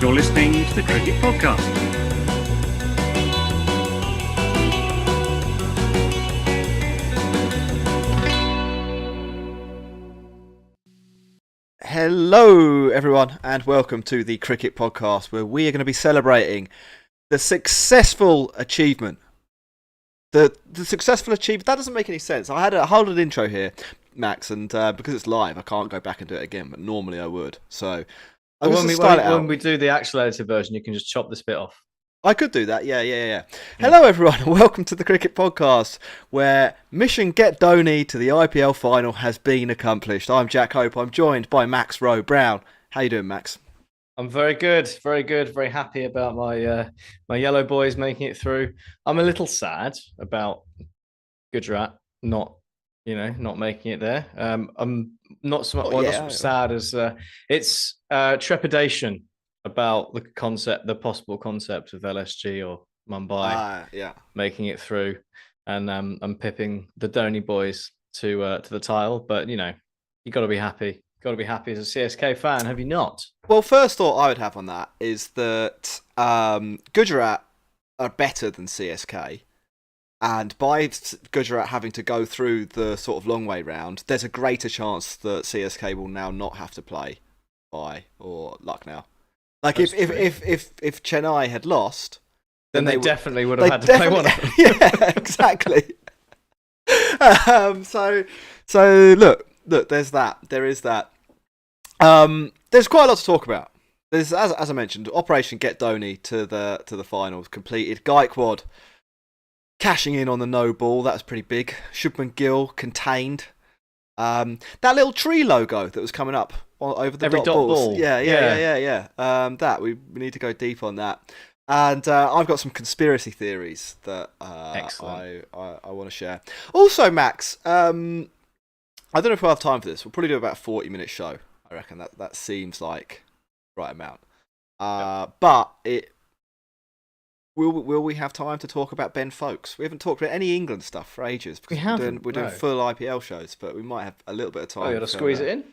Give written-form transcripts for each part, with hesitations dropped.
You're listening to the Cricket Podcast. Hello, everyone, and welcome to the Cricket Podcast, where we are going to be celebrating the successful achievement. The successful achievement, that doesn't make any sense. I had a whole little intro here, Max, and because it's live, I can't go back and do it again, but normally I would. So when we do the actual edited version, you can just chop this bit off. I could do that, yeah. Hello, everyone, and welcome to the Cricket Podcast, where mission get Dhoni to the IPL final has been accomplished. I'm Jack Hope. I'm joined by Max rowe-brown. How you doing, Max? I'm very good, very happy about my yellow boys making it through. I'm a little sad about Gujarat not making it there. I'm not so much sad as it's trepidation about the possible concept of LSG or Mumbai making it through, and I'm pipping the Dhoni boys to the title. But you got to be happy. Got to be happy as a CSK fan, have you not? Well, first thought I would have on that is that Gujarat are better than CSK, and by Gujarat having to go through the sort of long way round, there's a greater chance that CSK will now not have to play or Lucknow. Like if Chennai had lost, then they definitely would have had to play one of them. Yeah, exactly. So look, there's that. There is that. There's quite a lot to talk about. There's, as I mentioned, Operation Get Dhoni to the finals completed. Gaikwad cashing in on the no ball. That was pretty big. Shubman Gill contained. That little tree logo that was coming up over the dot balls. Yeah. That we need to go deep on that. And I've got some conspiracy theories that I want to share. Also, Max, I don't know if we'll have time for this. We'll probably do about a 40-minute show. I reckon that seems like the right amount. But will we have time to talk about Ben Foakes? We haven't talked about any England stuff for ages because we're doing full IPL shows, but we might have a little bit of time. Oh, you got to squeeze it in?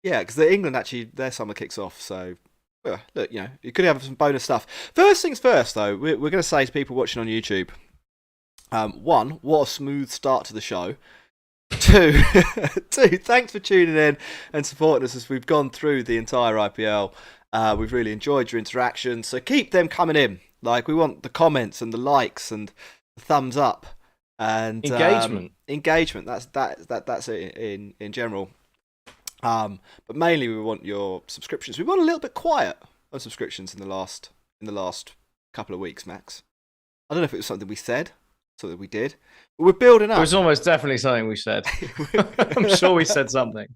Yeah, because England actually, their summer kicks off, so look, you could have some bonus stuff. First things first, though, we're going to say to people watching on YouTube, one, what a smooth start to the show. Two, thanks for tuning in and supporting us as we've gone through the entire IPL. We've really enjoyed your interaction, so keep them coming in. Like, we want the comments and the likes and the thumbs up and engagement. That's it in general. But mainly we want your subscriptions. We went a little bit quiet on subscriptions in the last couple of weeks, Max. I don't know if it was something we said, something we did, but we're building up. It was almost definitely something we said. I'm sure we said something.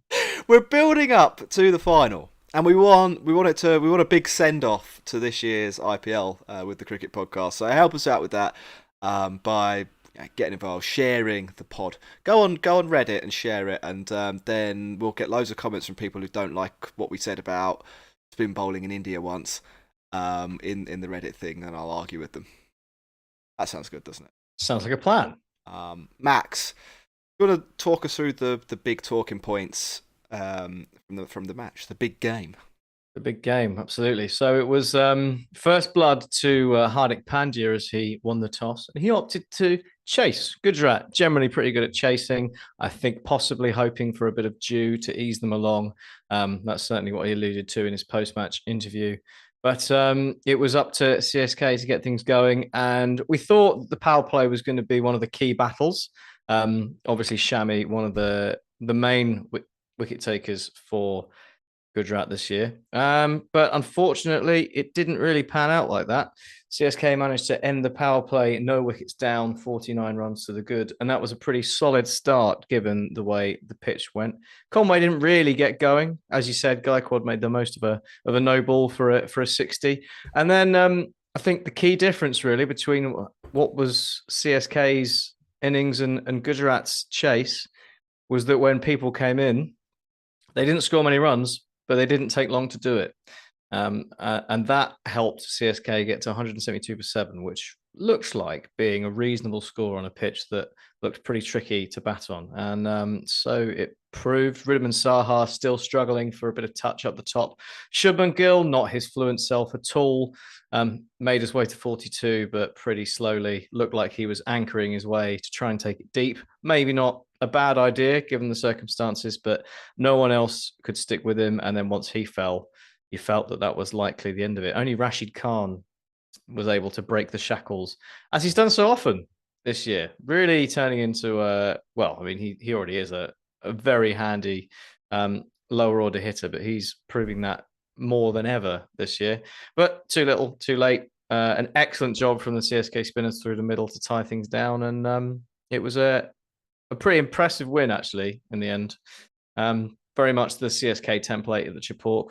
We're building up to the final, and we want a big send off to this year's IPL with the Cricket Podcast. So help us out with that by getting involved, sharing the pod. Go on Reddit and share it, and then we'll get loads of comments from people who don't like what we said about spin bowling in India once in the Reddit thing, and I'll argue with them. That sounds good, doesn't it? Sounds like a plan. Max, you want to talk us through the big talking points from the match, the big game? The big game, absolutely. So it was first blood to Hardik Pandya as he won the toss, and he opted to chase. Gujarat generally pretty good at chasing. I think possibly hoping for a bit of dew to ease them along. That's certainly what he alluded to in his post-match interview. But it was up to CSK to get things going, and we thought the power play was going to be one of the key battles. Obviously, Shami, one of the main wicket takers for Gujarat this year. But unfortunately, it didn't really pan out like that. CSK managed to end the power play, no wickets down, 49 runs to the good. And that was a pretty solid start given the way the pitch went. Conway didn't really get going. As you said, Gaikwad made the most of a no ball for a 60. And then I think the key difference really between what was CSK's innings and Gujarat's chase was that when people came in, they didn't score many runs, but they didn't take long to do it. And that helped CSK get to 172 for 7, which looks like being a reasonable score on a pitch that looked pretty tricky to bat on. And so it proved. Ridham Saha still struggling for a bit of touch up the top. Shubman Gill, not his fluent self at all. Made his way to 42, but pretty slowly. Looked like he was anchoring his way to try and take it deep. Maybe not a bad idea given the circumstances, but no one else could stick with him. And then once he fell, you felt that was likely the end of it. Only Rashid Khan was able to break the shackles, as he's done so often this year, really turning into he already is a very handy lower order hitter, but he's proving that more than ever this year. But too little, too late. An excellent job from the CSK spinners through the middle to tie things down, and it was a pretty impressive win actually in the end. Very much the CSK template at the Chipawk.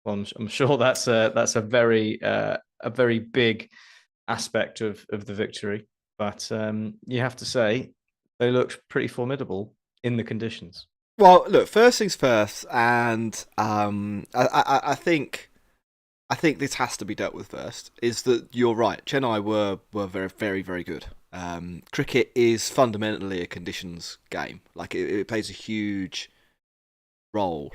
Well, I'm sure that's a very big aspect of the victory, but you have to say they looked pretty formidable in the conditions. Well, look, first things first, and I think this has to be dealt with first. Is that you're right? Chennai were very, very, very good. Cricket is fundamentally a conditions game. Like it plays a huge role.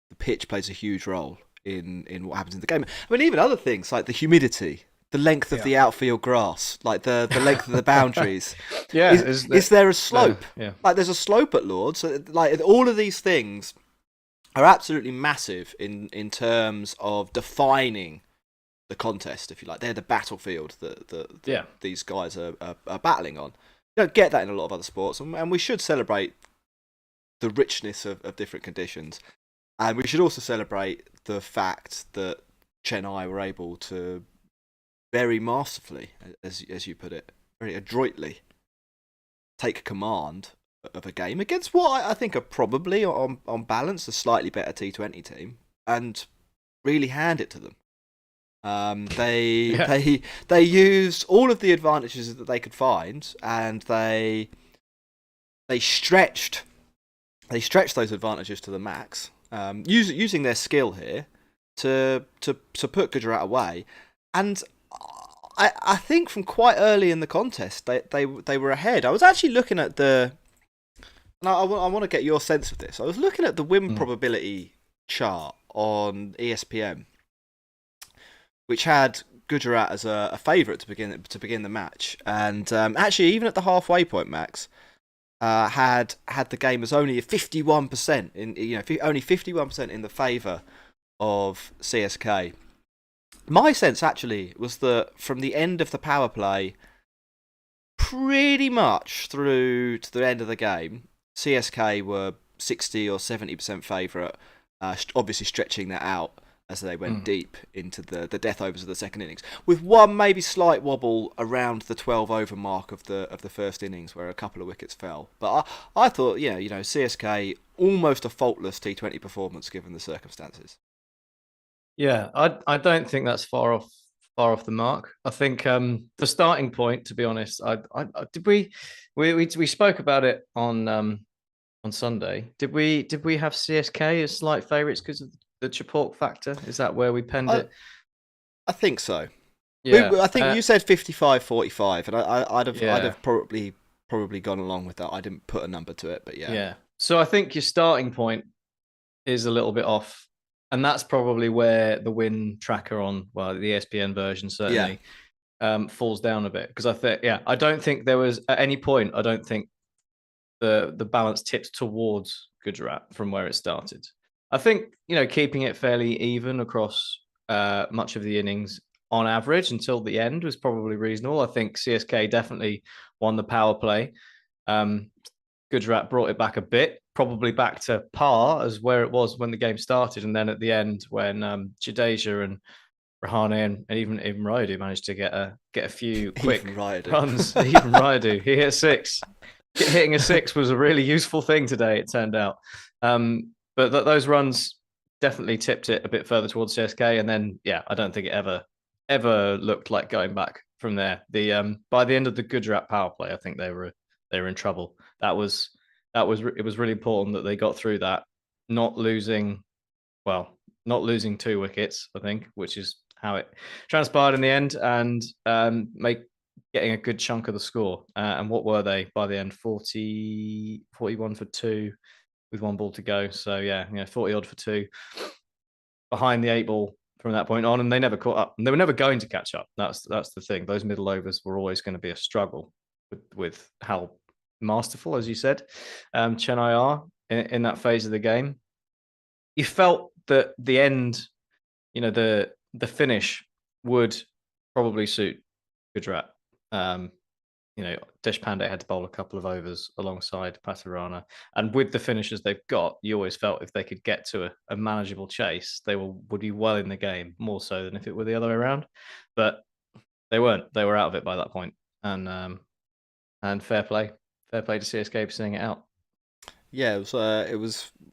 The pitch plays a huge role in what happens in the game. I mean, even other things like the humidity, the length of the outfield grass, like the length of the boundaries. Is there a slope? Like there's a slope at Lords. So, like all of these things are absolutely massive in terms of defining the contest, if you like. They're the battlefield that these guys are battling on. You don't get that in a lot of other sports, and we should celebrate the richness of different conditions. And we should also celebrate the fact that Chennai were able to very masterfully, as you put it, very adroitly take command of a game against what I think are probably, on balance, a slightly better T20 team, and really hand it to them. They used all of the advantages that they could find, and they stretched those advantages to the max. Using their skill here to put Gujarat away, and I think from quite early in the contest they were ahead. I was actually looking at and I want to get your sense of this. I was looking at the win probability chart on ESPN, which had Gujarat as a favourite to begin the match, and actually even at the halfway point, Max. Had the game as only 51% only 51% in the favour of CSK. My sense actually was that from the end of the power play, pretty much through to the end of the game, CSK were 60 or 70% favourite, obviously stretching that out as they went deep into the death overs of the second innings, with one maybe slight wobble around the 12 over mark of the first innings where a couple of wickets fell. But I thought, CSK almost a faultless T20 performance given the circumstances. Yeah, I don't think that's far off the mark. I think the starting point, to be honest, we spoke about it on Sunday. Did we have CSK as slight favourites because of the Chipawk factor? Is that where we penned it? I think so. Yeah, I think you said 55-45, and I'd have probably gone along with that. I didn't put a number to it, but yeah. Yeah. So I think your starting point is a little bit off, and that's probably where the win tracker on the ESPN version certainly falls down a bit, because I don't think there was at any point. I don't think the balance tipped towards Gujarat from where it started. I think, keeping it fairly even across much of the innings on average until the end was probably reasonable. I think CSK definitely won the power play. Gujarat brought it back a bit, probably back to par as where it was when the game started. And then at the end, when Jadeja and Rahane and even Raidu managed to get a few quick runs. Even Raidu, he hit 6. Hitting a 6 was a really useful thing today, it turned out. But those runs definitely tipped it a bit further towards CSK, and then I don't think it ever looked like going back from there. By the end of the Gujarat power play, I think they were in trouble. It was really important that they got through that, not losing 2 wickets, I think, which is how it transpired in the end, and getting a good chunk of the score. And what were they by the end? 41 for 2 with 1 ball to go. So yeah, 40 odd for 2 behind the 8 ball from that point on, and they never caught up. And they were never going to catch up. That's the thing. Those middle overs were always going to be a struggle with how masterful, as you said, Chennai are in that phase of the game. You felt that the end, the finish would probably suit Gujarat. Deshpande had to bowl a couple of overs alongside Patirana. And with the finishers they've got, you always felt if they could get to a manageable chase, they would be well in the game, more so than if it were the other way around. But they weren't. They were out of it by that point. And fair play to CSK for seeing it out. Yeah, it was a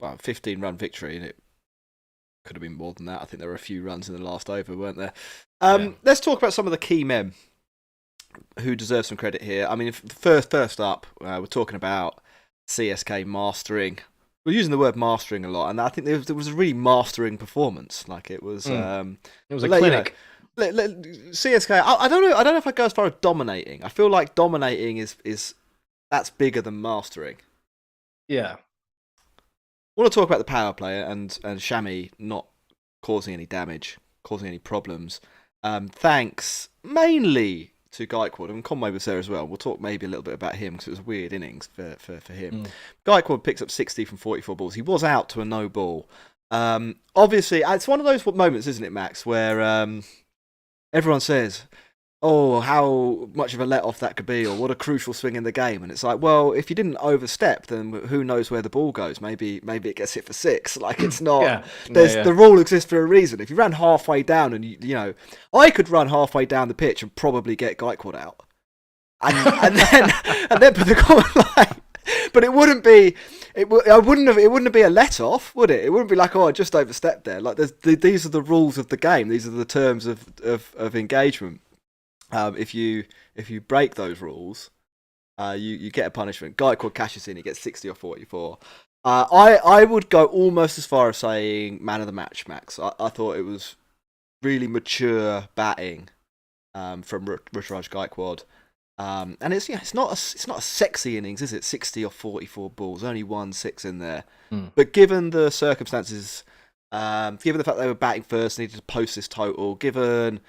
15-run victory, and it could have been more than that. I think there were a few runs in the last over, weren't there? Let's talk about some of the key men who deserve some credit here. I mean, first up, we're talking about CSK mastering. We're using the word mastering a lot, and I think there was a really mastering performance. Like it was a clinic. CSK. I don't know if I go as far as dominating. I feel like dominating is that's bigger than mastering. Yeah. I want to talk about the power play and Shami not causing any damage, causing any problems. Thanks mainly to Gaikwad, and Conway was there as well. We'll talk maybe a little bit about him because it was a weird innings for him. Gaikwad picks up 60 from 44 balls. He was out to a no ball. Obviously, it's one of those moments, isn't it, Max, where everyone says, oh, how much of a let-off that could be, or what a crucial swing in the game. And it's like, well, if you didn't overstep, then who knows where the ball goes? Maybe it gets hit for 6. Like, it's not... The rule exists for a reason. If you ran halfway down and, I could run halfway down the pitch and probably get Gaikwad out. And then put the comment line. But it wouldn't be... It wouldn't be a let-off, would it? It wouldn't be like, oh, I just overstepped there. Like, these are the rules of the game. These are the terms of engagement. If you break those rules, you get a punishment. Gaikwad cashes in, he gets 60 or 44. I would go almost as far as saying man of the match, Max. I thought it was really mature batting from Ruturaj Gaikwad. And it's not a sexy innings, is it? 60 or 44 balls, only 1 6 in there. But given the circumstances, given the fact they were batting first, needed to post this total, given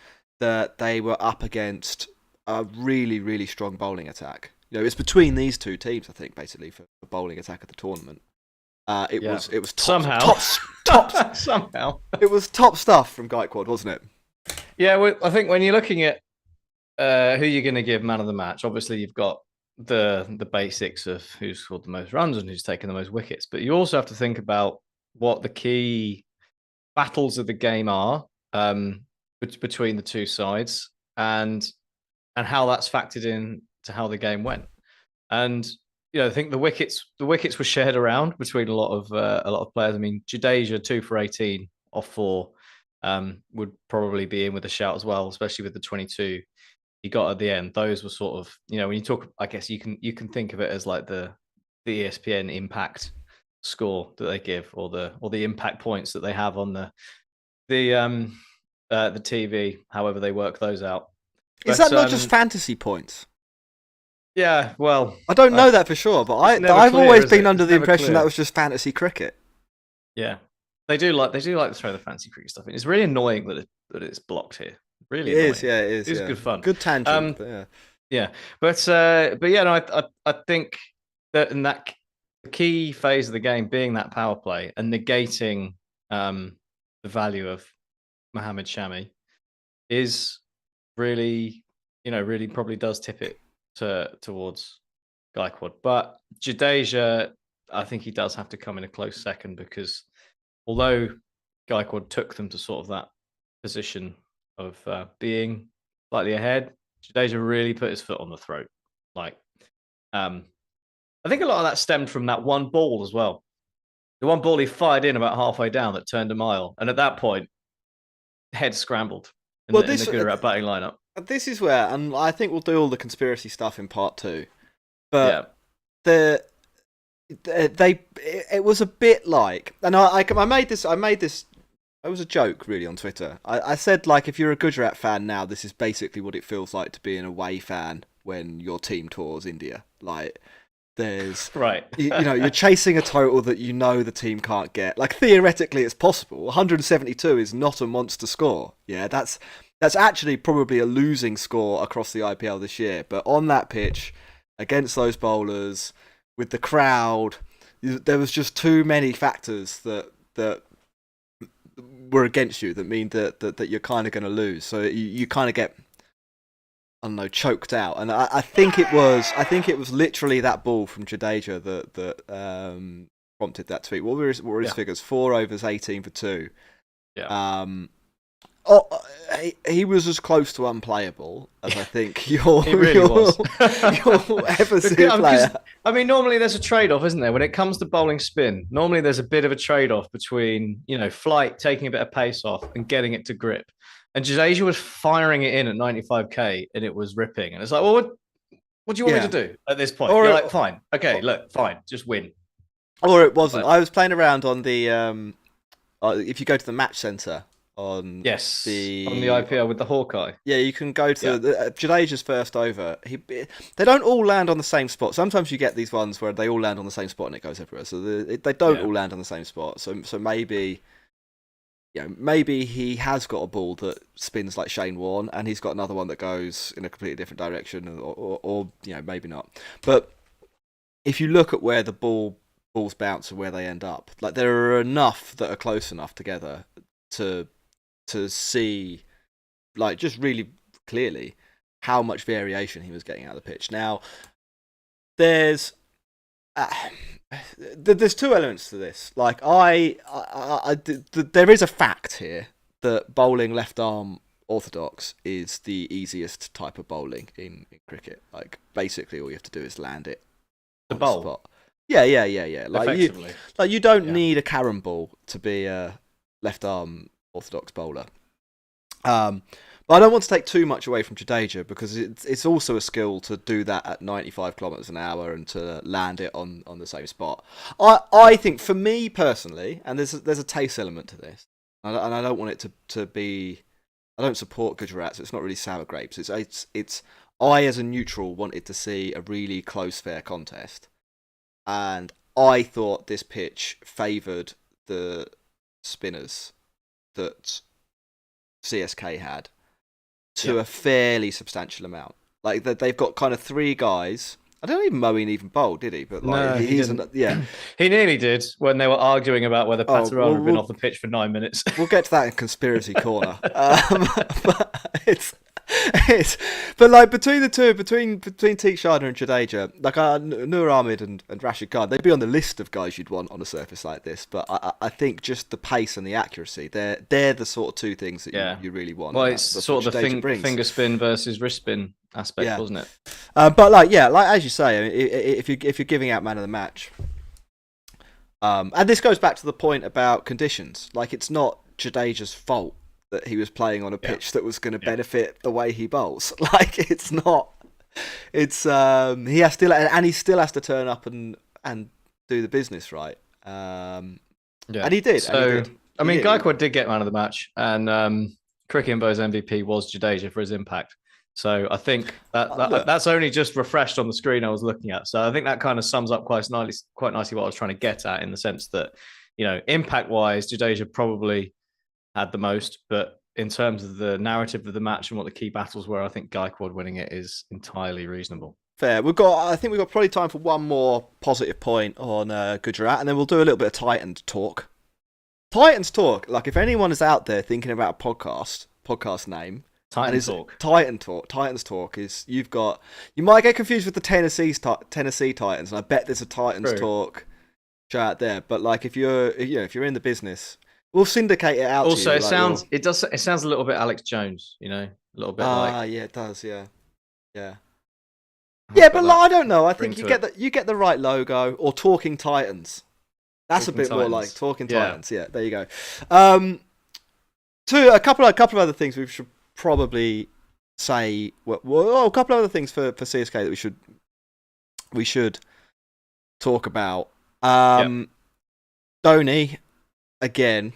that they were up against a really, really strong bowling attack. It's between these two teams, I think, basically, for the bowling attack of the tournament. It was top somehow. It was top stuff from Gaikwad, wasn't it? Yeah, well, I think when you're looking at who you're going to give man of the match, obviously you've got the basics of who's scored the most runs and who's taken the most wickets, but you also have to think about what the key battles of the game are. Between the two sides and how that's factored in to how the game went. And I think the wickets were shared around between a lot of players. I mean, Jadeja 2 for 18 off 4 would probably be in with a shout as well, especially with the 22 he got at the end. Those were sort of, when you talk, I guess you can think of it as like the ESPN impact score that they give, or the impact points that they have on the TV, however they work those out. Is that not just fantasy points? Yeah, well, I don't know that for sure, but I've always been under the impression that was just fantasy cricket. Yeah, they do like to throw the fantasy cricket stuff in. It's really annoying that it's blocked here. Really, it is. Yeah, it is. It's good fun, good tangent. But I think that in that the key phase of the game being that power play and negating the value of Mohammad Shami is really, really probably does tip it towards Gaikwad. But Jadeja, I think he does have to come in a close second, because although Gaikwad took them to sort of that position of being slightly ahead, Jadeja really put his foot on the throat. Like, I think a lot of that stemmed from that one ball as well. The one ball he fired in about halfway down that turned a mile, and at that point, head scrambled in the Gujarat batting lineup. This is where, and I think we'll do all the conspiracy stuff in part 2. But it was a bit like, and I made this It was a joke, really, on Twitter. I said, like, if you're a Gujarat fan now, this is basically what it feels like to be an away fan when your team tours India. Like, there's Right. you're chasing a total that you know the team can't get. Like, theoretically, it's possible. 172 is not a monster score. Yeah, that's actually probably a losing score across the IPL this year. But on that pitch, against those bowlers, with the crowd, there was just too many factors that were against you that mean that you're kind of going to lose. So you kind of get, I don't know, choked out. And I think it was literally that ball from Jadeja that prompted that tweet. What were his figures? 4 overs, 18 for 2. Yeah. He was as close to unplayable as I think you'll ever see a player. I mean, normally there's a trade-off, isn't there? When it comes to bowling spin, normally there's a bit of a trade-off between, flight, taking a bit of pace off and getting it to grip. And Jadeja was firing it in at 95k and it was ripping. And it's like, well, what do you want me to do at this point? You're like, fine. Okay, look, fine. Just win. Or it wasn't. I was playing around on the, if you go to the match centre, on the IPL with the Hawkeye. Yeah, you can go to Jadeja's first over. They don't all land on the same spot. Sometimes you get these ones where they all land on the same spot and it goes everywhere. So they don't all land on the same spot. So maybe, maybe he has got a ball that spins like Shane Warne, and he's got another one that goes in a completely different direction, or maybe not. But if you look at where the balls bounce and where they end up, like there are enough that are close enough together to see, like, just really clearly how much variation he was getting out of the pitch. Now, there's 2 elements to this. Like, there is a fact here that bowling left arm orthodox is the easiest type of bowling in cricket. Like, basically, all you have to do is land it on the spot. Yeah. Like you don't need a carom ball to be a left arm orthodox bowler. But I don't want to take too much away from Jadeja, because it's also a skill to do that at 95 kilometers an hour and to land it on the same spot. I think, for me personally, and there's a taste element to this, and I don't want it to be. I don't support Gujarat, so it's not really sour grapes. It's I, as a neutral, wanted to see a really close, fair contest, and I thought this pitch favoured the spinners that CSK had to a fairly substantial amount. Like, they've got kind of 3 guys. I don't even Moeen even bowled, did he? But like, no, he isn't. Yeah, he nearly did when they were arguing about whether Paterano had been off the pitch for 9 minutes. We'll get to that in conspiracy corner. But but like, between the two, between Teaksharna and Jadeja, like Noor Ahmed and Rashid Khan, they'd be on the list of guys you'd want on a surface like this. But I think just the pace and the accuracy, they're the sort of 2 things that you really want. Well, it's sort of the finger spin versus wrist spin aspect, wasn't it? But like as you say, I mean, if you're giving out man of the match, and this goes back to the point about conditions. Like, it's not Jadeja's fault that he was playing on a pitch that was going to benefit the way he bowls. Like, it's not. It's he still has to turn up and do the business right. And he did. So I mean, Gaikwad did get man of the match, and Cricket and Bow's MVP was Jadeja for his impact. So I think that's only just refreshed on the screen I was looking at. So I think that kind of sums up quite nicely what I was trying to get at, in the sense that, impact-wise, Jadeja probably had the most, but in terms of the narrative of the match and what the key battles were, I think Gaikwad winning it is entirely reasonable. Fair. I think we've got probably time for one more positive point on Gujarat, and then we'll do a little bit of Titans talk. Titans talk. Like, if anyone is out there thinking about a podcast name, Titans Talk is, you might get confused with the Tennessee Titans, and I bet there's a Titans Talk chat there. But like, if you're in the business, we'll syndicate it out. Also, it sounds a little bit Alex Jones, a little bit like. Yeah, it does. Yeah. But like, I don't know. I think you get the right logo, or Talking Titans. That's a bit more like Talking Titans. Yeah, there you go. A couple of other things we should probably say. Well, a couple of other things for CSK that we should talk about. Dhoni, again,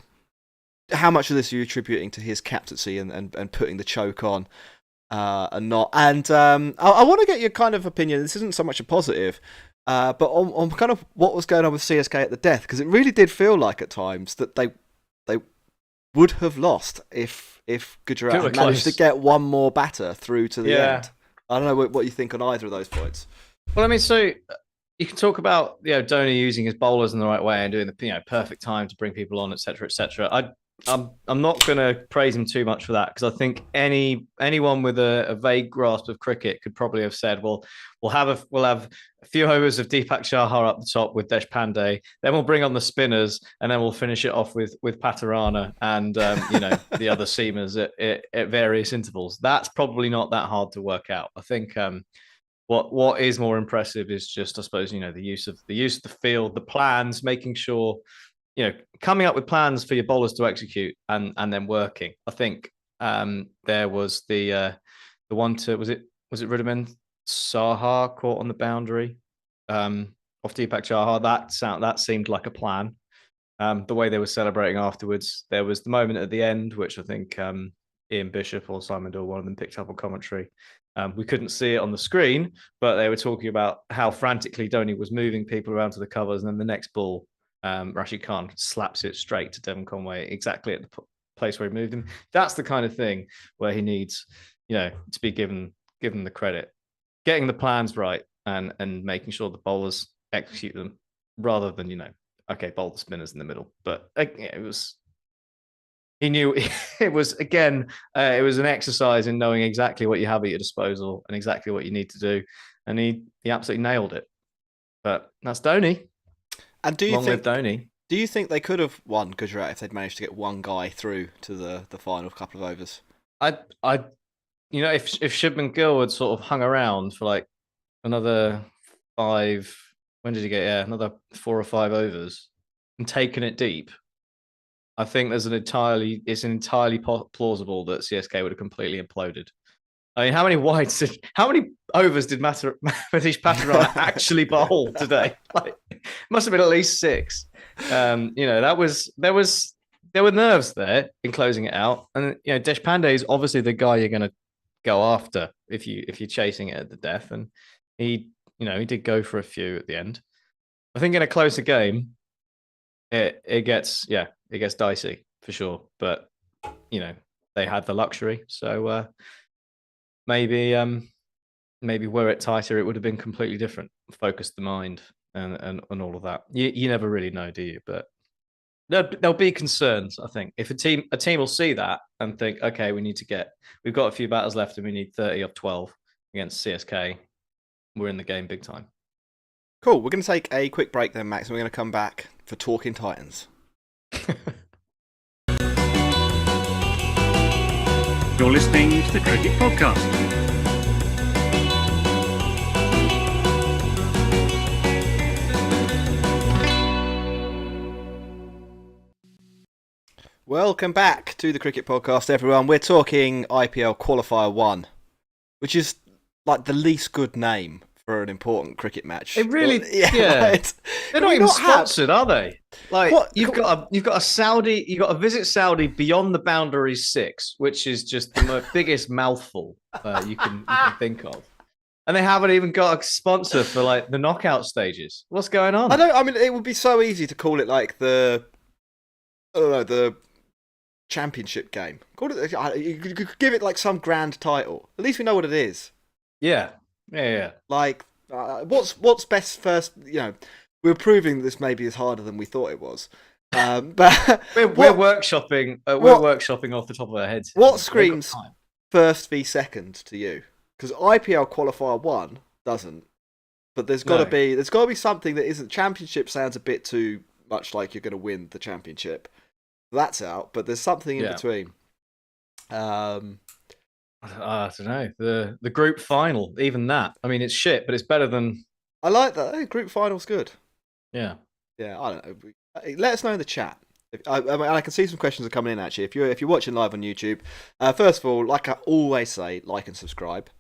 how much of this are you attributing to his captaincy and putting the choke on and not? And I want to get your kind of opinion. This isn't so much a positive, but on kind of what was going on with CSK at the death, because it really did feel like at times that they would have lost if Gujarat had managed to get one more batter through to the end. I don't know what you think on either of those points. Well, I mean, so you can talk about Dhoni using his bowlers in the right way and doing the perfect time to bring people on, etc., etc. I'm not going to praise him too much for that, because I think anyone with a vague grasp of cricket could probably have said, well, we'll have a few overs of Deepak Chahar up the top with Deshpande, then we'll bring on the spinners, and then we'll finish it off with Patarana and the other seamers at various intervals. That's probably not that hard to work out. I think what is more impressive is just, I suppose, the use of the field, the plans, making sure, coming up with plans for your bowlers to execute and then working. I think there was the one was it Rudiman Saha caught on the boundary off Deepak Chahar. That seemed like a plan. The way they were celebrating afterwards. There was the moment at the end, which I think Ian Bishop or Simon Doyle, one of them, picked up on commentary. We couldn't see it on the screen, but they were talking about how frantically Dhoni was moving people around to the covers, and then the next ball, Rashid Khan slaps it straight to Devon Conway, exactly at the place where he moved him. That's the kind of thing where he needs, to be given the credit, getting the plans right and making sure the bowlers execute them, rather than bowl the spinners in the middle. But it was. He knew it was, again, it was an exercise in knowing exactly what you have at your disposal and exactly what you need to do. And he absolutely nailed it. But that's Dhoni. And do you think they could have won Gujarat if they'd managed to get one guy through to the final couple of overs? If Shubman Gill had sort of hung around for like another 5, when did he get? Yeah, another 4 or 5 overs and taken it deep, I think it's entirely plausible that CSK would have completely imploded. I mean, how many overs did Matish Patarana actually bowl today? Must have been at least 6. There were nerves there in closing it out, and Deshpande is obviously the guy you're going to go after if you're chasing it at the death, and he did go for a few at the end. I think in a closer game, it gets dicey for sure, but they had the luxury, so maybe were it tighter, it would have been completely different. Focused the mind and all of that. You never really know, do you? But there'll be concerns. I think if a team will see that and think, okay, we've got a few batters left and we need 30 of 12 against CSK. We're in the game big time. Cool. We're going to take a quick break then, Max, and we're going to come back for Talking Titans. You're listening to the Cricket Podcast. Welcome back to the Cricket Podcast, everyone. We're talking IPL Qualifier 1, which is like the least good name for an important cricket match. It really, yeah. They're not even sponsored, are they? Like you've got a Visit Saudi beyond the boundaries 6, which is just the biggest mouthful you can think of, and they haven't even got a sponsor for like the knockout stages. What's going on? I mean, it would be so easy to call it like the championship game. Call it. You could give it like some grand title. At least we know what it is. Yeah. Like, what's best first? We're proving this maybe is harder than we thought it was. But we're workshopping. We're workshopping off the top of our heads. What screams first v second to you? Because IPL Qualifier 1 doesn't. But there's got to be something that isn't. Championship sounds a bit too much like you're going to win the championship. That's out, but there's something in between. I don't know. The group final, even that. I mean, it's shit, but it's better than. I like that. Hey, group final's good. Yeah. Yeah, I don't know. Let us know in the chat. I can see some questions are coming in actually. If you're watching live on YouTube, first of all, like I always say, like and subscribe.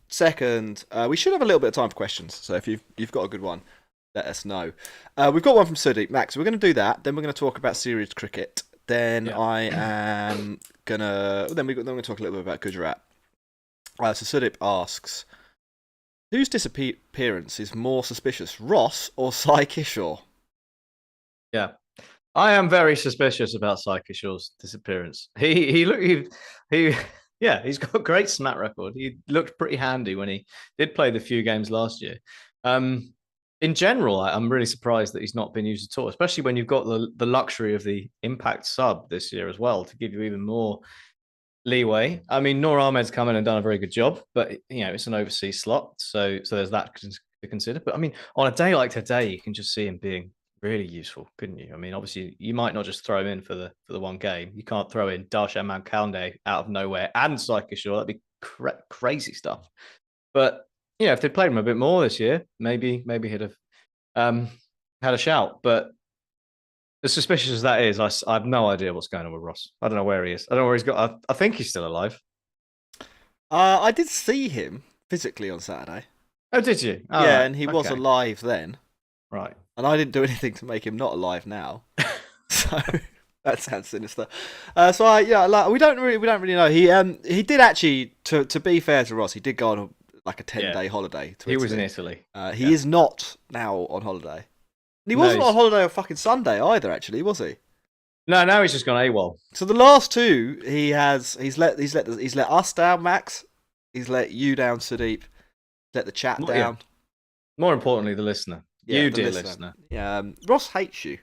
Second, we should have a little bit of time for questions. So if you've got a good one, let us know. We've got one from Sudeep. Max, we're going to do that. Then we're going to talk about series cricket then Yeah. I am gonna. Then we're gonna talk a little bit about Gujarat. So Sudip asks, whose disappearance is more suspicious, Ross or Sai Kishore? Yeah. I am very suspicious about Sai Kishore's disappearance. He yeah, he's got a great smack record. He looked pretty handy when he did play the few games last year. In general, I'm really surprised that he's not been used at all, especially when you've got the luxury of the impact sub this year as well to give you even more leeway. I mean, Noor Ahmed's come in and done a very good job, but it's an overseas slot, so there's that to consider. But I mean, on a day like today, you can just see him being really useful, couldn't you? I mean, obviously, you might not just throw him in for the one game. You can't throw in Darshan Mankande out of nowhere and Sai Kishore. That'd be crazy stuff. But if they'd played him a bit more this year, maybe he'd have had a shout. But as suspicious as that is, I have no idea what's going on with Ross. I don't know where he is. I don't know where he's got. I think he's still alive. I did see him physically on Saturday. Oh, did you? Oh, yeah, right. and he was alive then. Right. And I didn't do anything to make him not alive now. So that sounds sinister. We don't really know. He did actually, to be fair to Ross, he did go on a 10-day holiday to Italy. He was in Italy. He is not now on holiday. And he wasn't on holiday on fucking Sunday either, actually, was he? No, now he's just gone AWOL. So the last two, he's let us down, Max. He's let you down, Sudeep. Let the chat down. Yeah. More importantly, the listener. Yeah, you, dear listener. Yeah, Ross hates you.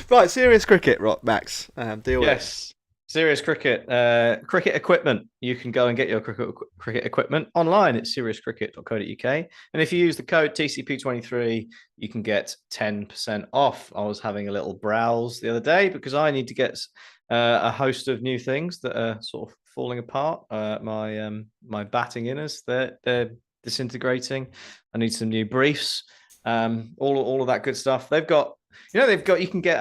Right, serious cricket, Max. Deal with it. Serious cricket. Cricket equipment. You can go and get your cricket equipment online at seriousseriouscricket.co.uk. And if you use the code TCP23, you can get 10% off. I was having a little browse the other day because I need to get a host of new things that are sort of falling apart. My batting inners, they're disintegrating. I need some new briefs. All of that good stuff. You can get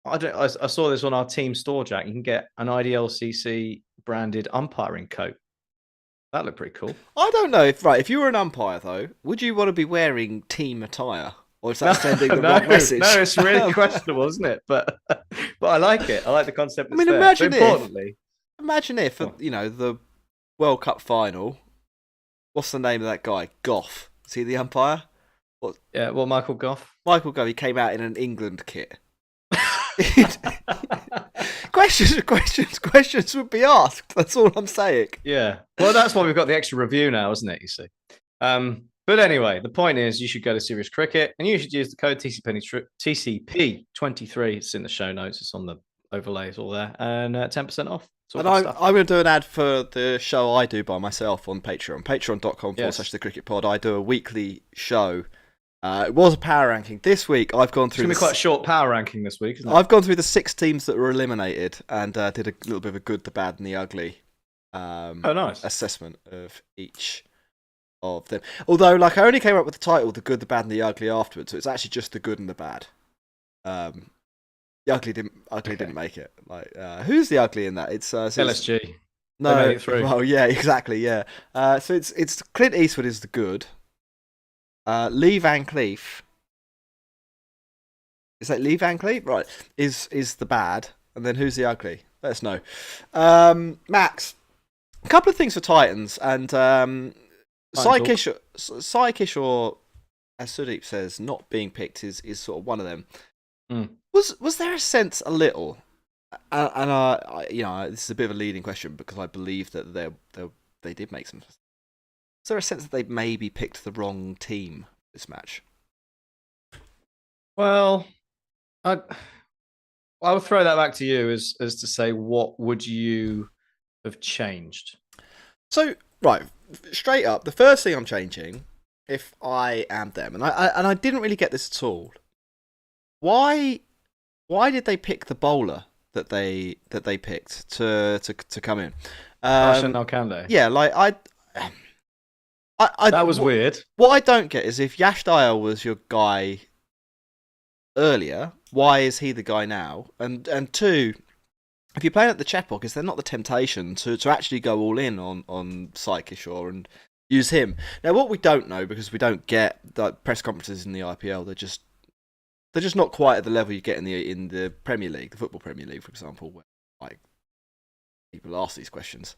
I saw this on our team store, Jack. You can get an IDLCC branded umpiring coat. That looked pretty cool. I don't know if you were an umpire though, would you want to be wearing team attire? Or is that sending the wrong message? No, it's really questionable, isn't it? But I like it. I like the concept. I mean, imagine if the World Cup final. What's the name of that guy? Goff. Is he the umpire? Michael Goff. Michael Goff. He came out in an England kit. Questions would be asked. That's all I'm saying. Yeah. Well, that's why we've got the extra review now, isn't it? You see. But anyway, the point is you should go to Serious Cricket and you should use the code TCP23. It's in the show notes. It's on the overlay. It's all there. And 10% off. And I'm going to do an ad for the show I do by myself on Patreon. Patreon.com/The Cricket Pod. I do a weekly show. It was a power ranking. This week, I've gone through... It's going to be quite a short power ranking this week, isn't it? I've gone through the 6 teams that were eliminated and did a little bit of a good, the bad, and the ugly nice. assessment of each of them. Although, I only came up with the title, The Good, the Bad, and the Ugly afterwards, so it's actually just the good and the bad. The ugly didn't make it. Who's the ugly in that? It's LSG. No, they made it through. Well, yeah, exactly, yeah. So it's Clint Eastwood is the good. Lee Van Cleef. Is that Lee Van Cleef? Right. Is the bad. And then who's the ugly? Let us know. Max, a couple of things for Titans. And Sai Kishore, as Sudeep says, not being picked is sort of one of them. Mm. Was there a sense a little, and this is a bit of a leading question because I believe that they did make some. Is there a sense that they maybe picked the wrong team this match? Well, I would throw that back to you as to say, what would you have changed? So, right, straight up, the first thing I'm changing, if I am them, and I didn't really get this at all. Why did they pick the bowler that they picked to come in? Rashid Khan. Yeah, that was weird. What I don't get is if Yash Dayal was your guy earlier, why is he the guy now? And two, if you're playing at the checkbook, is there not the temptation to actually go all in on Sai Kishore and use him? Now, what we don't know, because we don't get the press conferences in the IPL, they're just they're just not quite at the level you get in the Premier League, the Football Premier League, for example, where like people ask these questions.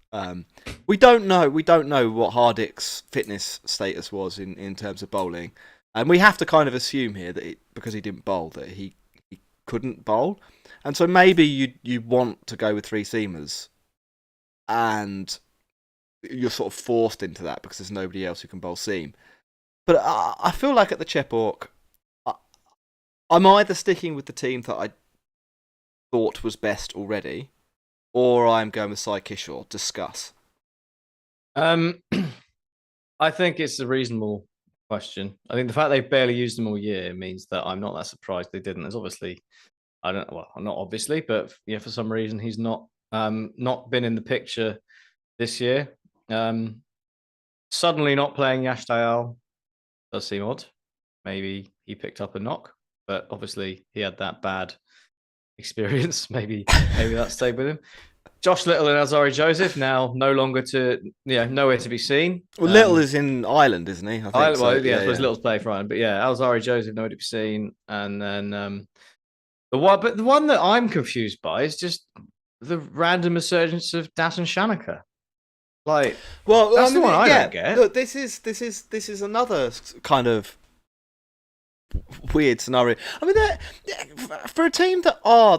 We don't know what Hardik's fitness status was in terms of bowling, and we have to kind of assume here that because he didn't bowl, that he couldn't bowl, and so maybe you want to go with three seamers, and you're sort of forced into that because there's nobody else who can bowl seam. But I feel like at the Chepauk, I'm either sticking with the team that I thought was best already, or I'm going with Sai Kishore. Discuss. I think it's a reasonable question. I think the fact they've barely used them all year means that I'm not that surprised they didn't. There's obviously, not obviously, but yeah, for some reason he's not been in the picture this year. Suddenly not playing Yash Dayal does seem odd. Maybe he picked up a knock, but obviously he had that bad experience. Maybe that stayed with him. Josh Little and Alzari Joseph now no longer nowhere to be seen. Well, Little is in Ireland, isn't he? I suppose Little's playing for Ireland, but yeah, Alzari Joseph nowhere to be seen. And then the one that I'm confused by is just the random resurgence of Dasan Shanaka. Like, well, that's the one I don't get. Look, this is another kind of weird scenario. I mean, for a team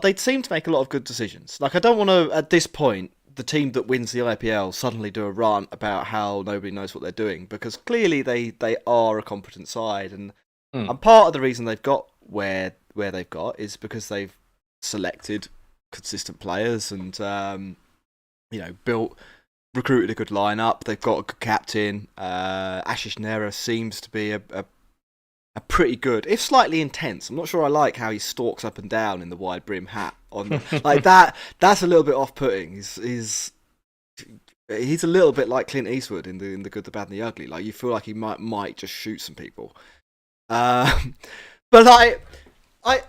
they seem to make a lot of good decisions. Like, I don't want to, at this point, the team that wins the IPL suddenly do a rant about how nobody knows what they're doing, because clearly they are a competent side, and part of the reason they've got where they've got is because they've selected consistent players and recruited a good lineup. They've got a good captain. Ashish Nehra seems to be a pretty good, if slightly intense. I'm not sure I like how he stalks up and down in the wide brim hat on like that. That's a little bit off-putting. He's a little bit like Clint Eastwood in the Good, the Bad, and the Ugly. Like, you feel like he might just shoot some people. But like, I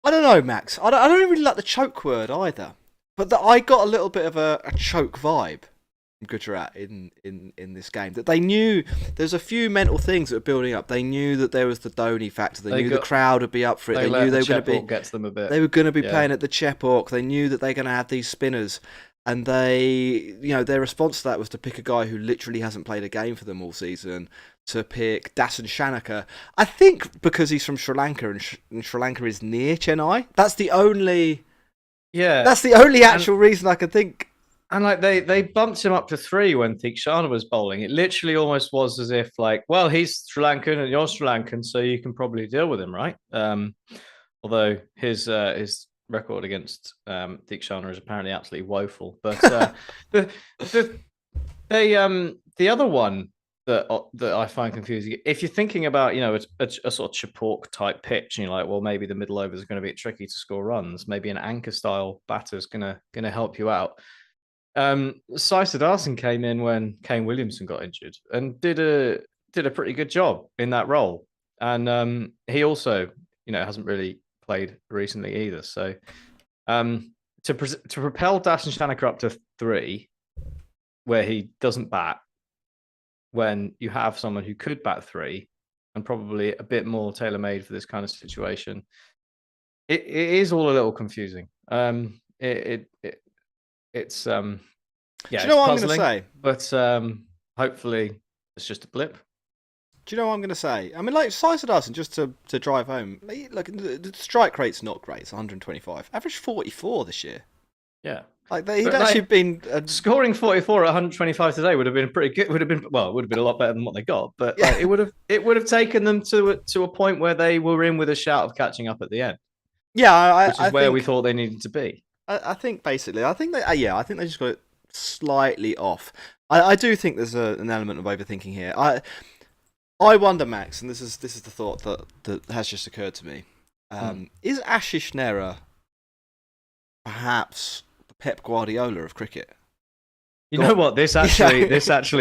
don't know, Max. I don't really like the choke word either. But I got a little bit of a choke vibe from Gujarat in this game. That they knew there's a few mental things that were building up. They knew that there was the Dhoni factor. They knew the crowd would be up for it. They knew they were going to be. Gets them a bit. They were going to be playing at the Chepauk. They knew that they're going to have these spinners, and their response to that was to pick a guy who literally hasn't played a game for them all season. To pick Dasan Shanaka, I think because he's from Sri Lanka and Sri Lanka is near Chennai. That's the only. Yeah, that's the only actual reason I can think. And like they bumped him up to 3 when Theekshana was bowling. It literally almost was as if like, well, he's Sri Lankan and you're Sri Lankan, so you can probably deal with him, right? Although his record against Theekshana is apparently absolutely woeful. But the other one that I find confusing, if you're thinking about a sort of Chepauk type pitch, and you're like, well, maybe the middle overs are going to be tricky to score runs. Maybe an anchor style batter is gonna help you out. Sai Siddharthan came in when Kane Williamson got injured and did a pretty good job in that role. And he also hasn't really played recently either. So to propel Dasan Shanaka up to 3, where he doesn't bat, when you have someone who could bat 3 and probably a bit more tailor-made for this kind of situation, it is all a little confusing. It's do you know what I'm going to say? But hopefully it's just a blip. Do you know what I'm going to say? I mean, like, Sai Siddharthan, just to drive home, like, the strike rate's not great. It's 125. Average 44 this year. Yeah. Like, he'd actually been scoring 44 at 125 today would have been pretty good. It would have been a lot better than what they got. But it would have taken them to a point where they were in with a shout of catching up at the end. Yeah, which is where we thought they needed to be. I think they just got it slightly off. I do think there's an element of overthinking here. I wonder, Max, and this is the thought that has just occurred to me. Is Ashish Nehra perhaps the Pep Guardiola of cricket? You know what? This actually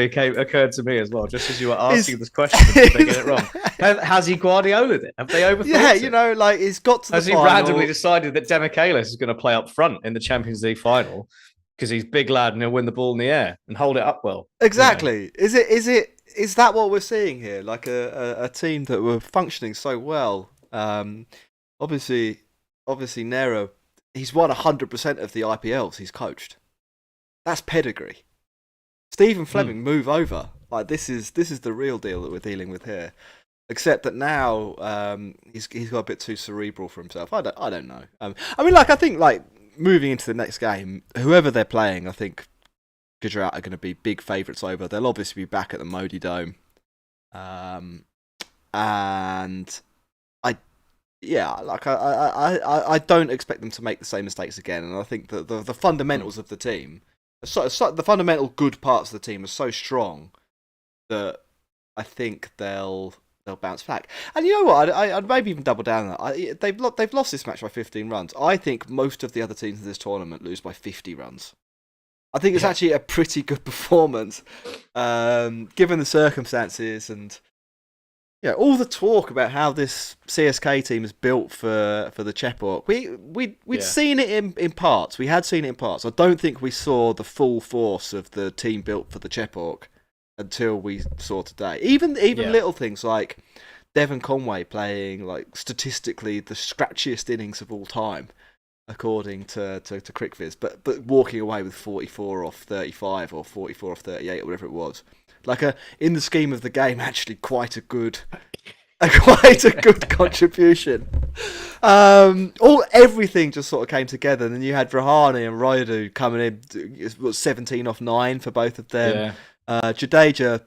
occurred to me as well, just as you were asking this question. Did they get it wrong? Has he Guardiola'd it? Have they overthought it? Like, he's got to the final. Has he randomly decided that Demichelis is going to play up front in the Champions League final because he's big lad and he'll win the ball in the air and hold it up well? Exactly. Is that what we're seeing here? Like a team that were functioning so well Obviously, Nero, he's won 100% of the IPLs he's coached. That's pedigree. Stephen Fleming, move over. Like this is the real deal that we're dealing with here. Except that now he's got a bit too cerebral for himself. I don't know. I think moving into the next game, whoever they're playing, I think Gujarat are going to be big favourites over. They'll obviously be back at the Modi Dome, and I don't expect them to make the same mistakes again. And I think that the fundamentals of the team, the fundamental good parts of the team are so strong that I think they'll bounce back. And you know what? I'd maybe even double down on that. They've lost this match by 15 runs. I think most of the other teams in this tournament lose by 50 runs. I think it's actually a pretty good performance, given the circumstances and all the talk about how this CSK team is built for the Chepauk. We'd seen it in parts. We had seen it in parts. I don't think we saw the full force of the team built for the Chepauk until we saw today. Even little things like Devon Conway playing statistically the scratchiest innings of all time, according to CricViz, but walking away with 44 off 35 or 44 off 38 or whatever it was. In the scheme of the game, actually quite a good contribution. Everything just sort of came together, and then you had Rahane and Rayudu coming in, 17 off 9 for both of them. Yeah. Jadeja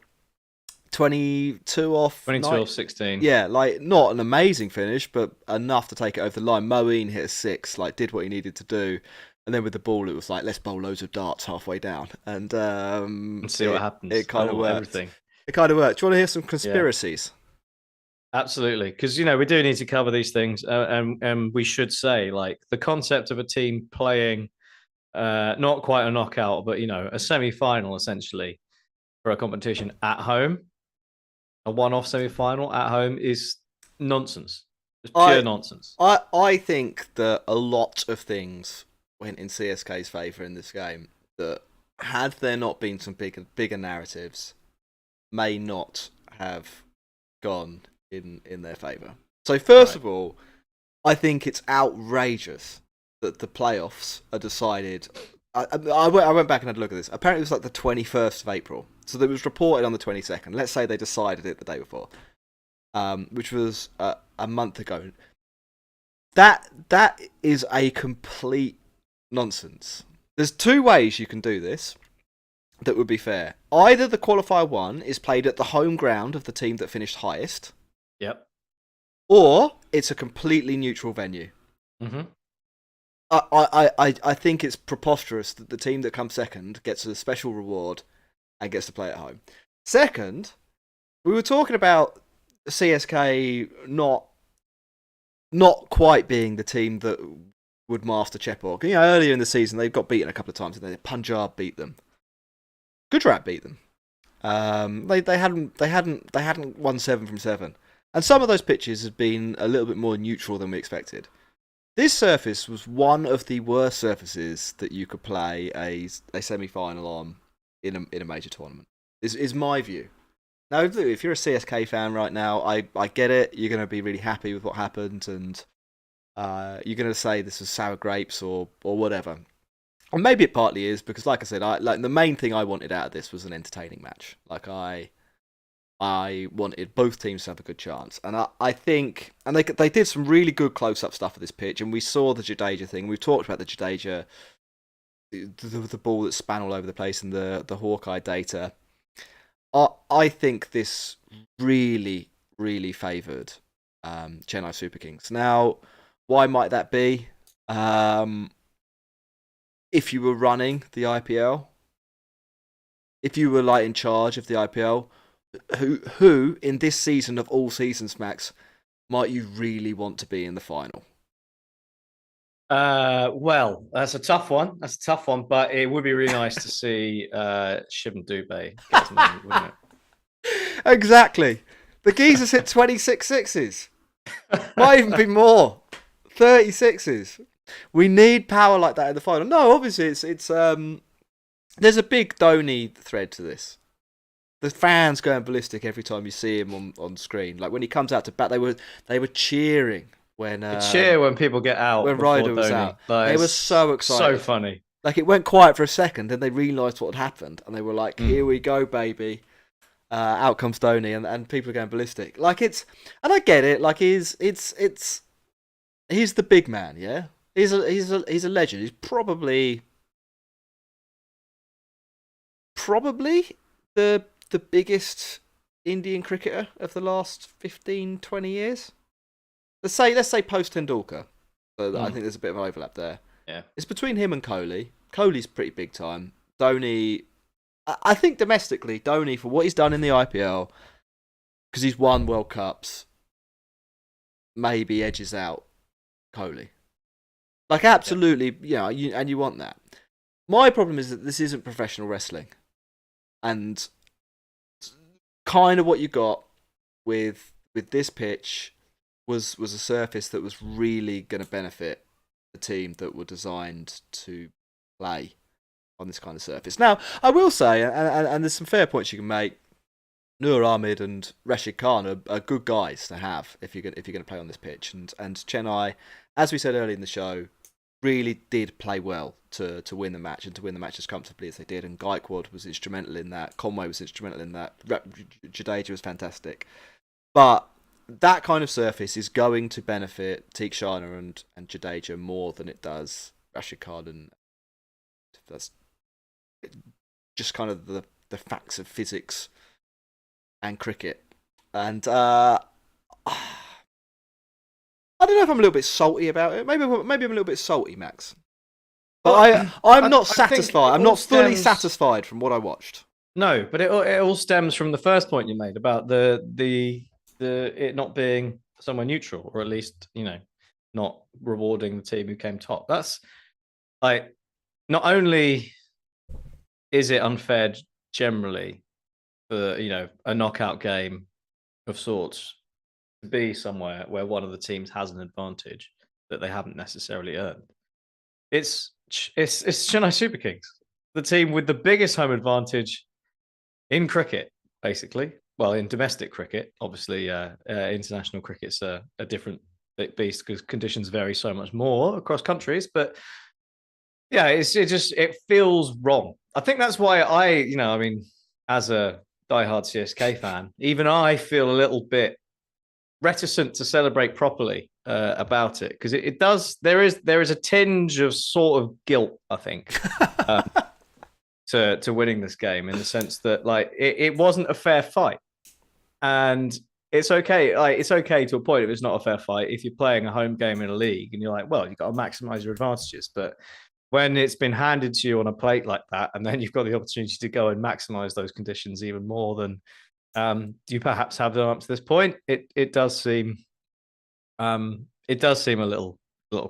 22 off 16. Yeah, not an amazing finish, but enough to take it over the line. Moeen hit a 6, did what he needed to do. And then with the ball, it was let's bowl loads of darts halfway down. And see what happens. It kind of worked. Everything. It kind of worked. Do you want to hear some conspiracies? Yeah. Absolutely. Because, we do need to cover these things. And we should say, the concept of a team playing not quite a knockout, but, a semi-final, essentially, for a competition at home, a one-off semi-final at home is nonsense. It's pure nonsense. I think that a lot of things went in CSK's favour in this game that, had there not been some bigger narratives, may not have gone in their favour. So first of all, I think it's outrageous that the playoffs are decided. I went back and had a look at this. Apparently it was the 21st of April. So it was reported on the 22nd. Let's say they decided it the day before, which was a month ago. That is a complete nonsense. There's two ways you can do this that would be fair. Either the qualifier 1 is played at the home ground of the team that finished highest. Yep. Or it's a completely neutral venue. Mm-hmm. I think it's preposterous that the team that comes second gets a special reward and gets to play at home. Second, we were talking about CSK not quite being the team that would master Chepauk. Earlier in the season they got beaten a couple of times, and then Punjab beat them. Gujarat beat them. They hadn't won 7 from 7, and some of those pitches had been a little bit more neutral than we expected. This surface was one of the worst surfaces that you could play a semi-final on in a major tournament. Is my view. Now, if you're a CSK fan right now, I get it. You're going to be really happy with what happened, and you're going to say this was sour grapes or whatever. And maybe it partly is, because like I said, the main thing I wanted out of this was an entertaining match. I wanted both teams to have a good chance, and I think, and they did some really good close-up stuff of this pitch, and we saw the Jadeja thing. We've talked about the Jadeja, the ball that span all over the place, and the Hawkeye data. I think this really, really favoured Chennai Super Kings. Now, why might that be? If you were running the IPL, if you were in charge of the IPL, who in this season of all seasons, Max, might you really want to be in the final? Well, that's a tough one. But it would be really nice to see Shivam Dubey get his name, wouldn't it? Exactly. The geezer's hit 26 sixes. Might even be more. 36s. We need power like that in the final. No, obviously it's there's a big Dhoni thread to this. the fans going ballistic every time you see him on screen. Like when he comes out to bat, they were cheering when cheer when people get out. When before Ryder was Dhoni. out. Like, They were so excited. So funny. Like it went quiet for a second, then they realised what had happened, and they were like, "Here we go, baby." Out comes Dhoni, and people are going ballistic. Like and I get it. Like he's the big man, yeah. He's a legend. He's probably the biggest Indian cricketer of the last 15, 20 years. Let's say post Tendulkar. So I think there's a bit of an overlap there. Yeah, it's between him and Kohli. Kohli's pretty big time. Dhoni, I think domestically, Dhoni for what he's done in the IPL, because he's won World Cups, maybe edges out Kohli. Like absolutely, and you want that. My problem is that this isn't professional wrestling, and kind of what you got with this pitch was a surface that was really going to benefit the team that were designed to play on this kind of surface. Now, I will say, and there's some fair points you can make. Noor Ahmed and Rashid Khan are good guys to have if you're going to play on this pitch. And Chennai, as we said earlier in the show, really did play well to win the match and to win the match as comfortably as they did. And Gaikwad was instrumental in that. Conway was instrumental in that. Jadeja was fantastic. But that kind of surface is going to benefit Theekshana and Jadeja more than it does Rashid Khan, and that's just kind of the facts of physics and cricket. And I don't know if I'm a little bit salty about it. Maybe I'm a little bit salty, Max. But I'm not satisfied. I'm not fully satisfied from what I watched. No, but it all stems from the first point you made about the it not being somewhere neutral, or at least, not rewarding the team who came top. That's like, not only is it unfair generally for, a knockout game of sorts to be somewhere where one of the teams has an advantage that they haven't necessarily earned. It's Chennai Super Kings, the team with the biggest home advantage in cricket, basically. Well, in domestic cricket, obviously, international cricket's a different beast because conditions vary so much more across countries. But yeah, it feels wrong. I think that's why as a diehard CSK fan, even I feel a little bit reticent to celebrate properly about it, because it does. There is a tinge of sort of guilt, I think. To winning this game, in the sense that it wasn't a fair fight. And it's okay. It's okay to a point if it's not a fair fight. If you're playing a home game in a league and you're like, well, you've got to maximize your advantages. But when it's been handed to you on a plate like that, and then you've got the opportunity to go and maximize those conditions even more than you perhaps have done up to this point, it does seem a little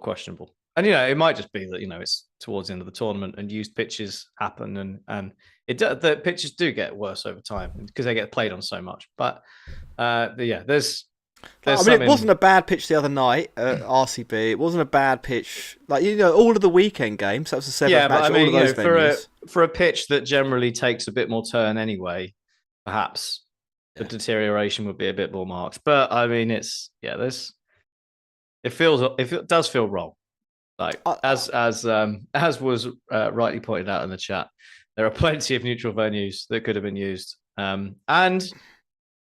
questionable. And it might just be that it's towards the end of the tournament and used pitches happen, and the pitches do get worse over time because they get played on so much. But there's it wasn't a bad pitch the other night at RCB. It wasn't a bad pitch, all of the weekend games. That was the seventh match. All of those venues. For a pitch that generally takes a bit more turn anyway, perhaps the deterioration would be a bit more marked. But it does feel wrong. As was rightly pointed out in the chat, there are plenty of neutral venues that could have been used. And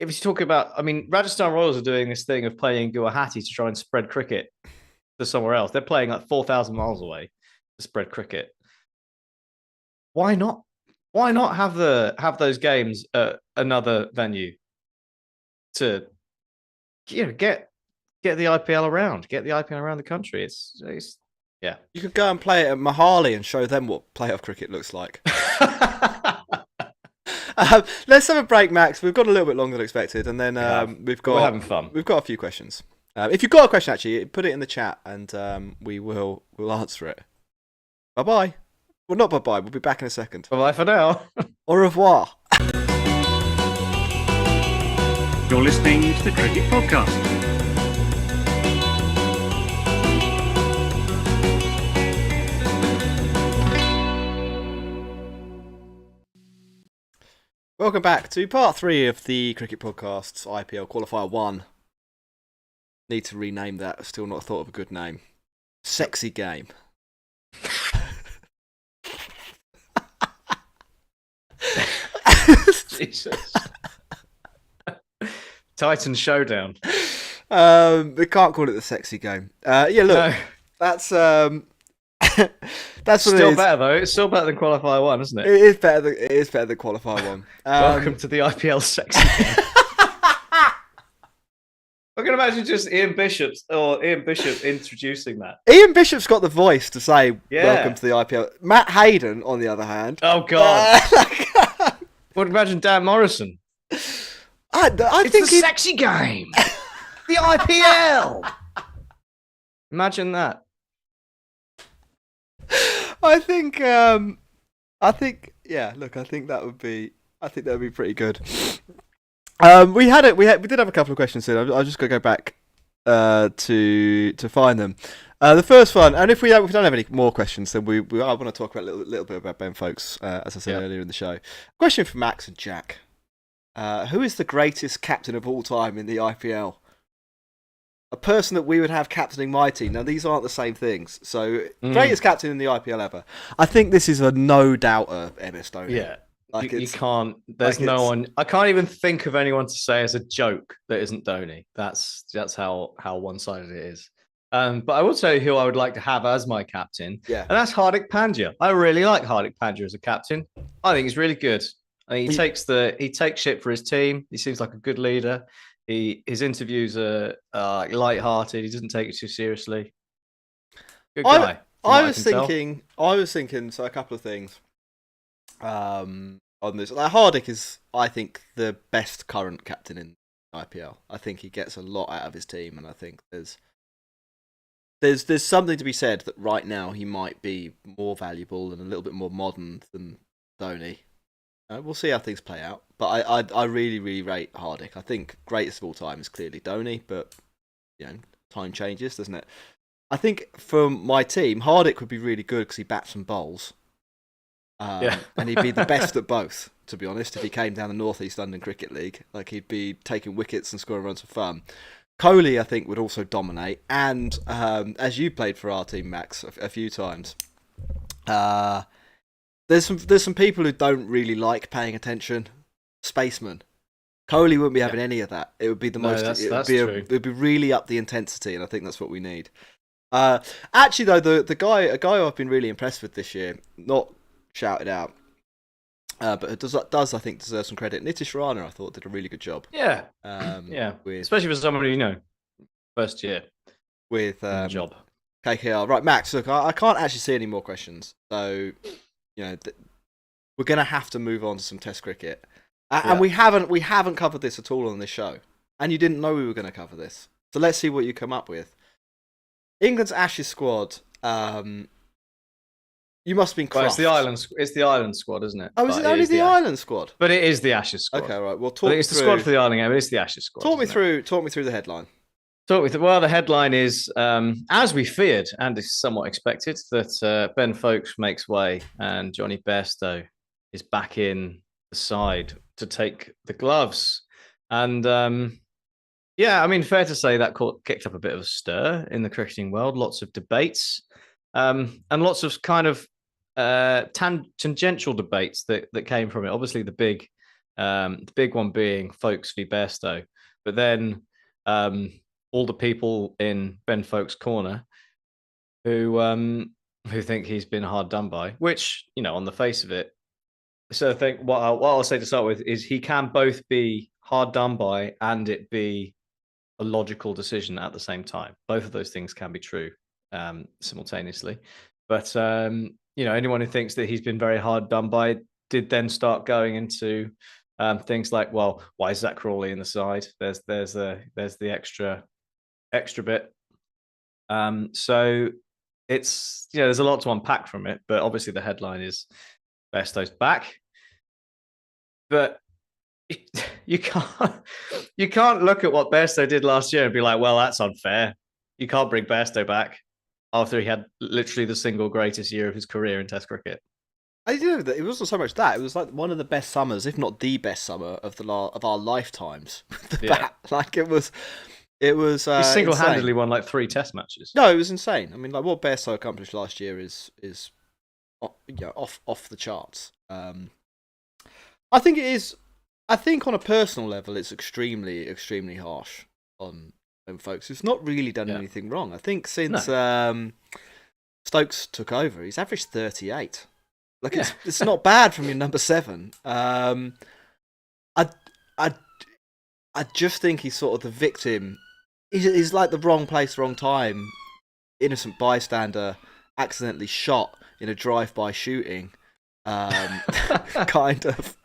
if you talk about, Rajasthan Royals are doing this thing of playing Guwahati to try and spread cricket to somewhere else. They're playing 4,000 miles away to spread cricket. Why not? Why not have those games at another venue to get the IPL around, the country? It's yeah. You could go and play it at Mohali and show them what playoff cricket looks like. Let's have a break, Max. We've got a little bit longer than expected, and then we're having fun. We've got a few questions. If you've got a question, actually, put it in the chat, and we'll answer it. Bye bye. Well, not bye bye. We'll be back in a second. Bye bye for now. Au revoir. You're listening to the Cricket Podcast. Welcome back to part 3 of the Cricket Podcast's IPL Qualifier 1. Need to rename that. Still not thought of a good name. Sexy game. Jesus. Titan Showdown. We can't call it the sexy game. Yeah, look, No. that's that's what Still it is. better though. It's still better than Qualifier 1, isn't it? It is better than Qualifier 1. Welcome to the IPL sexy game. I can imagine just Ian Bishop introducing that. Ian Bishop's got the voice to say Yeah. welcome to the IPL. Matt Hayden, on the other hand. Oh God. Would imagine Dan Morrison. I think the sexy game. The IPL. Imagine that. I think that would be pretty good. We did have a couple of questions in. I just got to go back to find them. The first one, and if we don't have any more questions, then I want to talk about a little bit about Ben Folks, as I said earlier in the show. Question for Max and Jack: who is the greatest captain of all time in the IPL? A person that we would have captaining my team. Now, these aren't the same things. So, greatest captain in the IPL ever. I think this is a no-doubter, MS Dhoni. Yeah. Like you can't. There's like no one. I can't even think of anyone to say as a joke that isn't Dhoni. That's how one-sided it is. But I will tell you who I would like to have as my captain. Yeah. And that's Hardik Pandya. I really like Hardik Pandya as a captain. I think he's really good. I mean, he takes shit for his team. He seems like a good leader. His interviews are light-hearted. He doesn't take it too seriously. Good guy. I was thinking. So a couple of things. On this, like, Hardik is, I think, the best current captain in IPL. I think he gets a lot out of his team, and I think there's something to be said that right now he might be more valuable and a little bit more modern than Dhoni. We'll see how things play out, but I really, really rate Hardik. I think greatest of all time is clearly Dhoni, but time changes, doesn't it? I think for my team, Hardik would be really good because he bats and bowls. And he'd be the best at both, to be honest, if he came down the North East London Cricket League. Like, he'd be taking wickets and scoring runs for fun. Kohli, I think, would also dominate. And as you played for our team, Max, a few times, there's some people who don't really like paying attention. Spacemen. Kohli wouldn't be having any of that. It would be it would be really up the intensity, and I think that's what we need. Actually, though, a guy who I've been really impressed with this year, not shouted out, but it does I think deserve some credit. Nitish Rana, I thought, did a really good job. Yeah, especially for somebody first year with job. KKR. Right, Max. Look, I can't actually see any more questions, so we're going to have to move on to some Test cricket, and we haven't covered this at all on this show, and you didn't know we were going to cover this. So let's see what you come up with. England's Ashes squad. You must have been crossed. Well, it's the Ireland squad, isn't it? Oh, is it only the Ireland squad? But it is the Ashes squad. Okay, right. Well, it's the squad for the Ireland game. It's the Ashes squad. Talk me through the headline. The headline is, as we feared and is somewhat expected, that Ben Folks makes way and Johnny Bairstow is back in the side to take the gloves. And fair to say that kicked up a bit of a stir in the cricketing world. Lots of debates, and lots of kind of tangential debates that came from it. Obviously, the big one being Folks v Bairstow, but then all the people in Ben Folks' corner who think he's been hard done by, which on the face of it. So I think what I'll say to start with is he can both be hard done by and it be a logical decision at the same time. Both of those things can be true simultaneously, but anyone who thinks that he's been very hard done by did then start going into things like, well, why is Zach Crawley in the side? There's the extra bit. So it's there's a lot to unpack from it, but obviously the headline is Bairstow's back. But you can't look at what Bairstow did last year and be like, well, that's unfair. You can't bring Bairstow back after he had literally the single greatest year of his career in Test cricket. I didn't know that it wasn't so much that. It was like one of the best summers, if not the best summer of of our lifetimes. With the bat, like it was. It was. He single-handedly insane. won like 3 Test matches. No, it was insane. I mean, like what Bairstow accomplished last year is off the charts. I think it is. I think on a personal level, it's extremely harsh on them folks. Who's not really done anything wrong. I think since Stokes took over, he's averaged 38. Like it's not bad from your number 7. I just think he's sort of the victim. He's like the wrong place, wrong time. Innocent bystander, accidentally shot in a drive-by shooting, kind of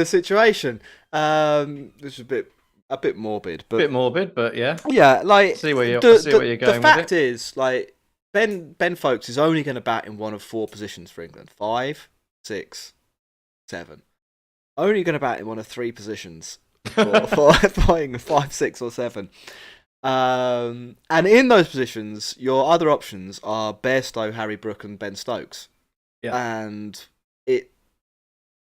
situation. Which is a bit morbid, but yeah. Like see where you're going. The fact is, like Ben Folkes is only going to bat in one of 4 positions for England: 5, 6, 7. Only going to bat in one of 3 positions for England: 5, 6, or 7. And in those positions, your other options are Bairstow, Harry Brook, and Ben Stokes. Yeah. And it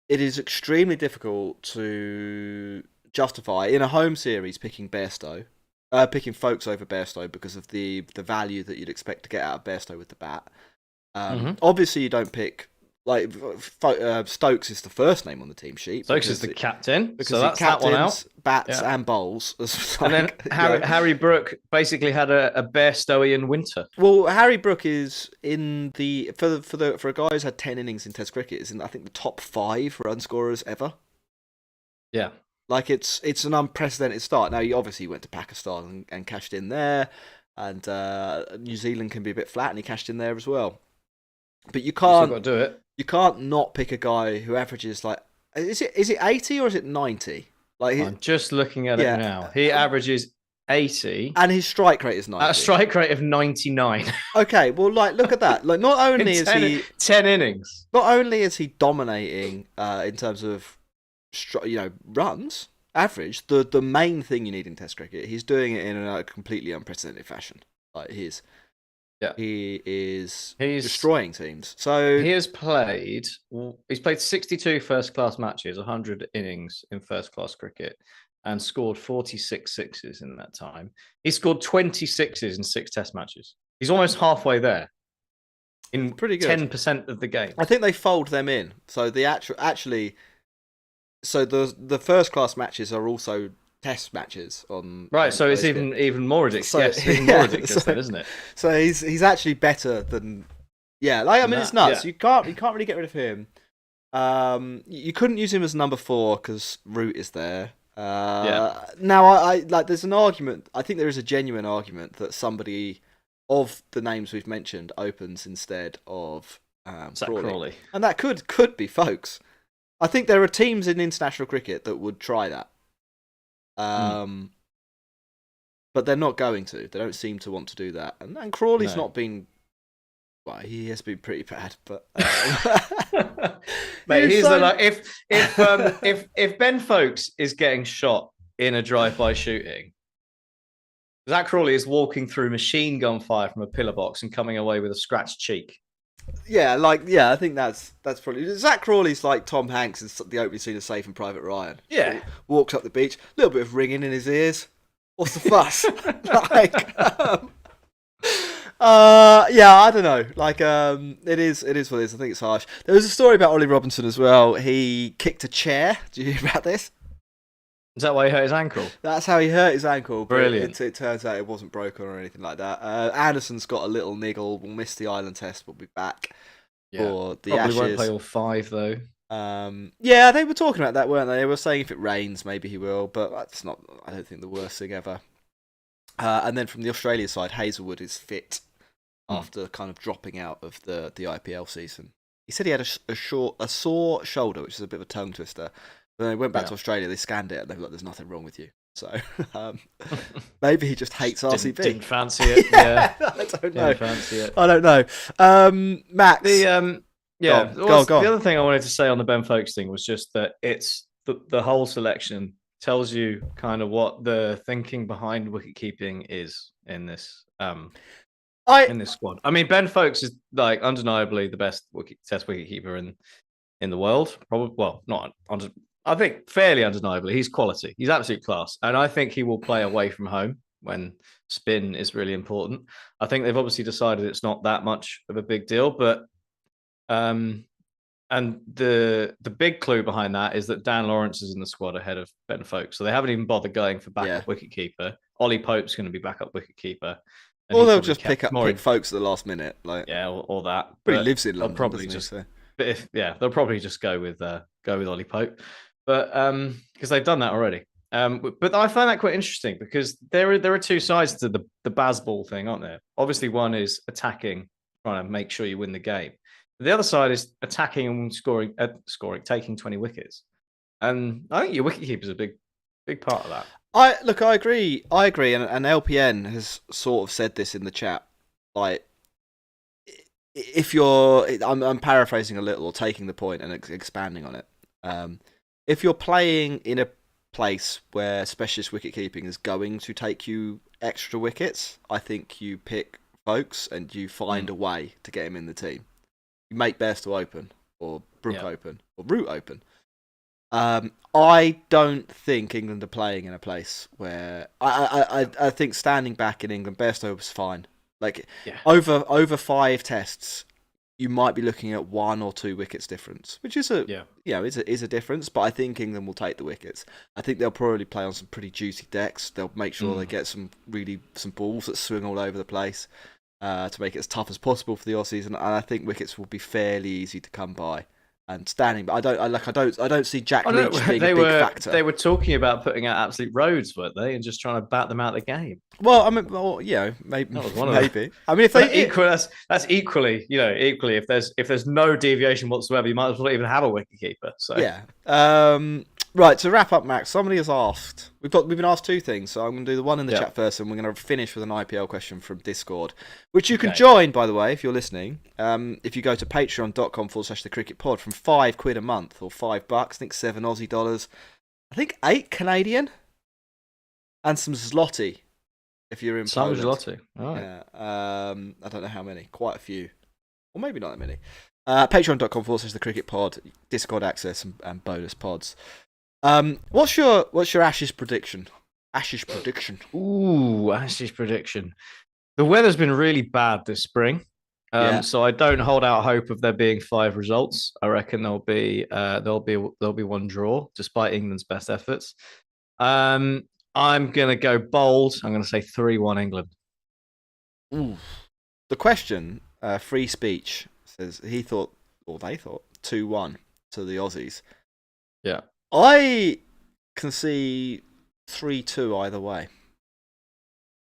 is extremely difficult to justify in a home series picking Folkes over Bairstow because of the value that you'd expect to get out of Bairstow with the bat. Obviously, you don't pick. Like Stokes is the first name on the team sheet. Stokes is the captain, because so that's that one out. Bats and bowls. And then Harry Brook basically had a Bairstowian winter. Well, Harry Brook is in for a guy who's had 10 innings in Test cricket, is in I think the top 5 run scorers ever. Yeah, like it's an unprecedented start. Now he obviously went to Pakistan and cashed in there, and New Zealand can be a bit flat, and he cashed in there as well. But you can't got to do it. You can't not pick a guy who averages like is it 80 or is it 90? Like I'm just looking at it now. He averages 80, and his strike rate is 90. At a strike rate of 99. Okay, well, like look at that. Like not only is he 10 innings. Not only is he dominating in terms of runs average, the main thing you need in Test cricket, he's doing it in a completely unprecedented fashion. Like he is destroying teams. So he's played 62 first-class matches, 100 innings in first-class cricket, and scored 46 sixes in that time. He scored 20 sixes in 6 Test matches. He's almost halfway there in pretty good 10% of the game. I think they fold them in. So the the first-class matches are also Test matches on so it's even more ridiculous. Even more ridiculous, then, isn't it? So he's actually better than it's nuts. You can't really get rid of him. You couldn't use him as number 4 because Root is there. Now I like there's an argument. I think there is a genuine argument that somebody of the names we've mentioned opens instead of Crawley, and that could be Folkes. I think there are teams in international cricket that would try that. But they're not going to. They don't seem to want to do that. And Crawley's not been. Well, he has been pretty bad, but. Mate, if Ben Folkes is getting shot in a drive-by shooting, Zach Crawley is walking through machine gun fire from a pillar box and coming away with a scratched cheek. I think that's probably Zach Crawley's like Tom Hanks in the opening scene of Saving Private Ryan. Yeah, walks up the beach, a little bit of ringing in his ears. What's the fuss? I don't know. Like, it is what it is. I think it's harsh. There was a story about Ollie Robinson as well. He kicked a chair. Do you hear about this? Is that why he hurt his ankle? That's how he hurt his ankle. Brilliant. It turns out it wasn't broken or anything like that. Anderson's got a little niggle. We'll miss the Ireland test, but we'll be back for the Ashes. Probably won't play all 5 though. They were talking about that, weren't they? They were saying if it rains, maybe he will, but that's not. I don't think the worst thing ever. And then from the Australia side, Hazelwood is fit after kind of dropping out of the IPL season. He said he had a sore shoulder, which is a bit of a tongue twister. Then they went back to Australia, they scanned it, and they were like, there's nothing wrong with you. So maybe he just hates RCB. Didn't fancy it. Yeah. I don't know. Didn't fancy it. I don't know. Max. The go on. other thing I wanted to say on the Ben Folkes thing was just that it's the whole selection tells you kind of what the thinking behind wicket keeping is in this. in this squad. I mean, Ben Folkes is like undeniably the best Test wicketkeeper in the world. Probably, well, not under. I think fairly undeniably, he's quality. He's absolute class, and I think he will play away from home when spin is really important. I think they've obviously decided it's not that much of a big deal, but and the big clue behind that is that Dan Lawrence is in the squad ahead of Ben Folkes, so they haven't even bothered going for backup wicketkeeper. Ollie Pope's going to be backup wicketkeeper. Or they'll just pick Folkes at the last minute, like or that. But he lives in London, probably just. But they'll probably just go with Ollie Pope, but because they've done that already. But I find that quite interesting because there are two sides to the Bazball thing, aren't there? Obviously, one is attacking, trying to make sure you win the game. The other side is attacking and scoring, taking 20 wickets. And I think your wicketkeeper is a big part of that. I agree, and LPN has sort of said this in the chat. Like, if you're, I'm paraphrasing a little or taking the point and expanding on it. If you're playing in a place where specialist wicket keeping is going to take you extra wickets, I think you pick Folkes and you find a way to get him in the team. You make Bairstow open or Brook open or Root open. I don't think England are playing in a place where I think standing back in England, Bairstow was fine. Like over 5 tests, you might be looking at 1 or 2 wickets difference, which is is a difference. But I think England will take the wickets. I think they'll probably play on some pretty juicy decks. They'll make sure they get some balls that swing all over the place to make it as tough as possible for the Aussies. And I think wickets will be fairly easy to come by. And standing, but I don't see Jack Leach being a big factor. They were talking about putting out absolute roads, weren't they, and just trying to bat them out of the game. Well, I mean, maybe. I mean, if they that's equally, if there's no deviation whatsoever, you might as well not even have a wicketkeeper. So right, to wrap up, Max, somebody has asked. We've been asked 2 things, so I'm going to do the one in the chat first, and we're going to finish with an IPL question from Discord, which you can join, by the way, if you're listening. If you go to patreon.com/thecricketpod, from £5 a month or $5, I think 7 Aussie dollars, I think 8 Canadian, and some zloty if you're in Poland. Some zloty, right? Yeah, I don't know how many, quite a few, or maybe not that many. Patreon.com/thecricketpod, Discord access and bonus pods. What's your Ashes prediction? Ooh, Ashes prediction. The weather's been really bad this spring, so I don't hold out hope of there being 5 results. I reckon there'll be 1 draw, despite England's best efforts. I'm gonna go bold. I'm gonna say 3-1 England. Ooh. The question, free speech, says they thought 2-1 to the Aussies. Yeah. I can see 3-2 either way.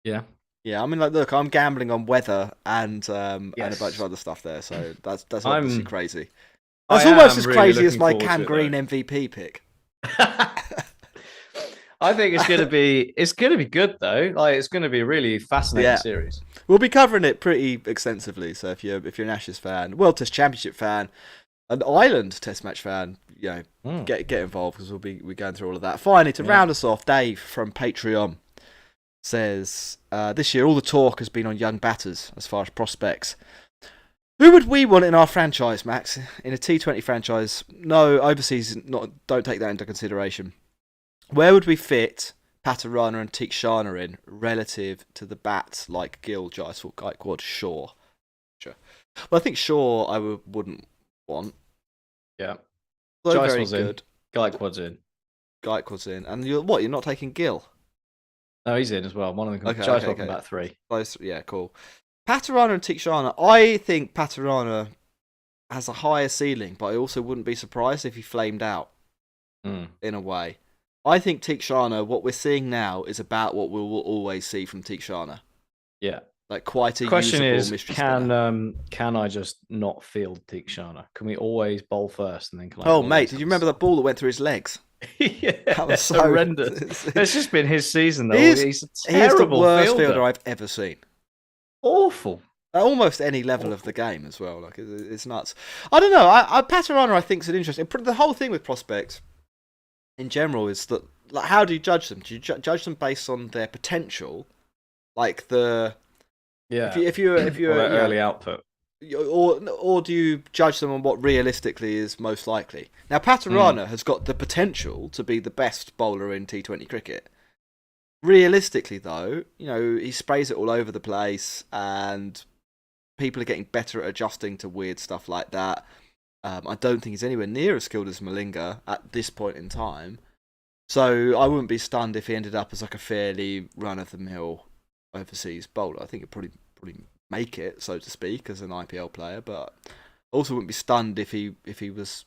Yeah. Yeah, I mean, look, I'm gambling on weather and a bunch of other stuff there, so that's obviously crazy. That's almost as crazy as my Cam Green MVP pick. I think it's gonna be good though. Like, it's gonna be a really fascinating series. We'll be covering it pretty extensively. So if you're an Ashes fan, World Test Championship fan, an Ireland Test match fan, get involved, because we're going through all of that. Finally, to round us off, Dave from Patreon says, this year all the talk has been on young batters as far as prospects. Who would we want in our franchise, Max? In a T20 franchise? No, overseas, don't take that into consideration. Where would we fit Patarana and Tikshana in relative to the bats like Gill, Jaiswal, Gaikwad, Shaw? Sure. Well, I think Shaw I wouldn't want. Yeah. Jaiswal's in. Gaikwad's in. And you're not taking Gill? No, he's in as well. One of them. Jaiswal can bat 3. Yeah, cool. Patarana and Tikshana. I think Patarana has a higher ceiling, but I also wouldn't be surprised if he flamed out in a way. I think Tikshana, what we're seeing now, is about what we will always see from Tikshana. Yeah. Like quite a question usable is, mystery spinner. can I just not field Tikshana? Can we always bowl first and then? Mate, did you remember the ball that went through his legs? Yeah, that was so horrendous. It's just been his season though. He's a terrible the worst fielder I've ever seen. Awful. At almost any level of the game as well. Like it's nuts. I don't know. Patarana, I think, is an interesting. The whole thing with prospects in general is that, like, how do you judge them? Do you judge them based on their potential, like the Yeah. If you're early output. or do you judge them on what realistically is most likely? Now, Patirana has got the potential to be the best bowler in T20 cricket. Realistically, though, he sprays it all over the place, and people are getting better at adjusting to weird stuff like that. I don't think he's anywhere near as skilled as Malinga at this point in time. So I wouldn't be stunned if he ended up as like a fairly run-of-the-mill overseas bowler. I think he'd probably make it, so to speak, as an IPL player, but also wouldn't be stunned if he was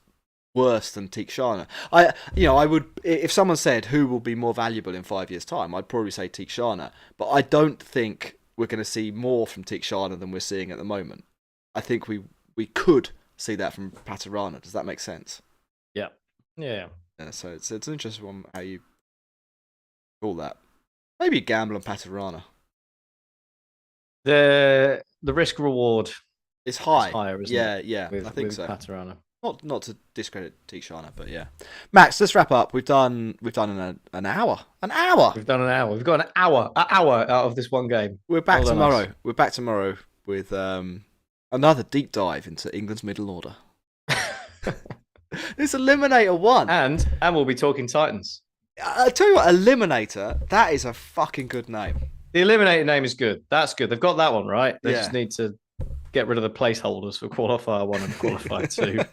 worse than Theekshana. I would, if someone said who will be more valuable in 5 years' time, I'd probably say Theekshana, but I don't think we're going to see more from Theekshana than we're seeing at the moment. I think we could see that from Patirana. Does that make sense? Yeah. So it's an interesting one how you call that. Maybe gamble on Patirana. The risk reward is high. Is higher, isn't it? Yeah, I think so. Patirana. Not to discredit Theekshana, but yeah. Max, let's wrap up. We've done an hour. An hour. We've done an hour. We've got an hour out of this one game. We're back tomorrow. We're back tomorrow with another deep dive into England's middle order. It's Eliminator 1. And we'll be talking Titans. I tell you what, Eliminator, that is a fucking good name. The Eliminator name is good. That's good. They've got that one right. They Yeah. just need to get rid of the placeholders for Qualifier 1 and Qualifier 2.